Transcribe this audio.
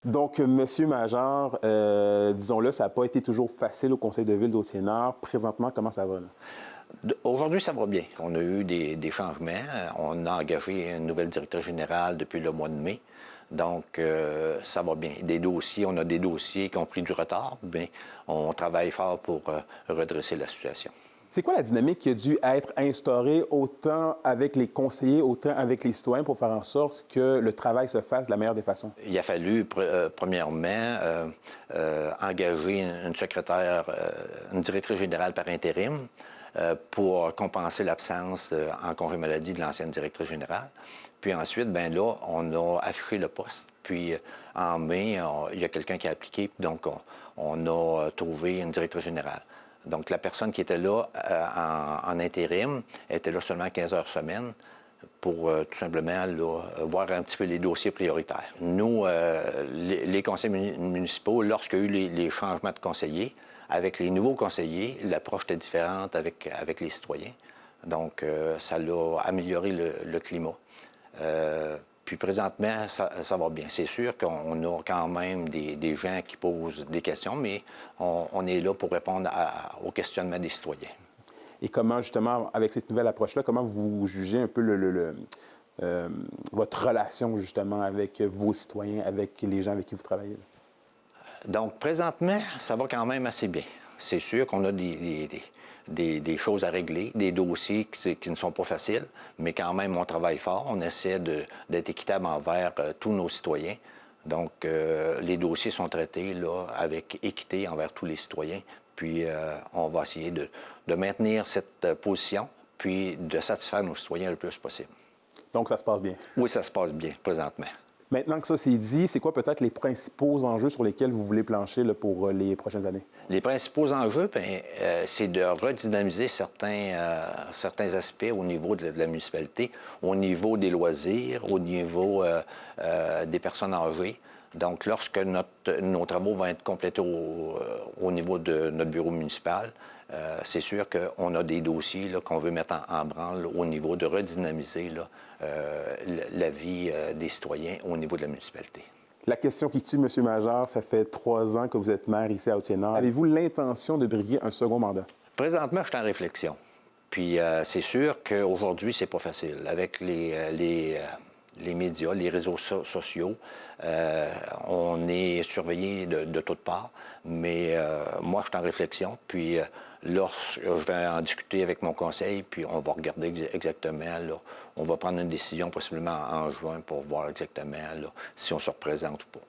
Donc, Monsieur Major, disons-le, ça n'a pas été toujours facile au Conseil de ville d'Hautien-Nord. Présentement, comment ça va, là? Aujourd'hui, ça va bien. On a eu des changements. On a engagé une nouvelle directrice générale depuis le mois de mai. Donc, ça va bien. On a des dossiers qui ont pris du retard, mais on travaille fort pour redresser la situation. C'est quoi la dynamique qui a dû être instaurée autant avec les conseillers, autant avec les citoyens pour faire en sorte que le travail se fasse de la meilleure des façons? Il a fallu, premièrement, engager une secrétaire, une directrice générale par intérim pour compenser l'absence en congé maladie de l'ancienne directrice générale. Puis ensuite, ben là, on a affiché le poste. Puis en mai, il y a quelqu'un qui a appliqué, donc on a trouvé une directrice générale. Donc, la personne qui était là en intérim était là seulement 15 heures semaine pour tout simplement là, voir un petit peu les dossiers prioritaires. Nous, les conseils municipaux, lorsqu'il y a eu les changements de conseillers, avec les nouveaux conseillers, l'approche était différente avec les citoyens. Donc, ça a amélioré le climat. Puis présentement, ça va bien. C'est sûr qu'on a quand même des gens qui posent des questions, mais on est là pour répondre aux questionnements des citoyens. Et comment, justement, avec cette nouvelle approche-là, comment vous jugez un peu votre relation, justement, avec vos citoyens, avec les gens avec qui vous travaillez? Là? Donc, présentement, ça va quand même assez bien. C'est sûr qu'on a des choses à régler, des dossiers qui ne sont pas faciles, mais quand même, on travaille fort. On essaie d'être équitable envers tous nos citoyens. Donc, les dossiers sont traités là, avec équité envers tous les citoyens. Puis, on va essayer de maintenir cette position, puis de satisfaire nos citoyens le plus possible. Donc, ça se passe bien? Oui, ça se passe bien, présentement. Maintenant que ça c'est dit, c'est quoi peut-être les principaux enjeux sur lesquels vous voulez plancher là, pour les prochaines années? Les principaux enjeux, c'est de redynamiser certains aspects au niveau de la municipalité, au niveau des loisirs, au niveau des personnes âgées. Donc, lorsque nos travaux vont être complétés au niveau de notre bureau municipal, c'est sûr qu'on a des dossiers qu'on veut mettre en branle au niveau de redynamiser là, la vie des citoyens au niveau de la municipalité. La question qui tue, M. Major, ça fait 3 ans que vous êtes maire ici à Hautien-Nord. Avez-vous l'intention de briguer un second mandat? Présentement, je suis en réflexion. Puis, c'est sûr qu'aujourd'hui, c'est pas facile. Avec les médias, les réseaux sociaux, on est surveillé de toutes parts. Mais moi, je suis en réflexion. Puis, je vais en discuter avec mon conseil, puis on va regarder exactement. Là, on va prendre une décision possiblement en juin pour voir exactement là, si on se représente ou pas.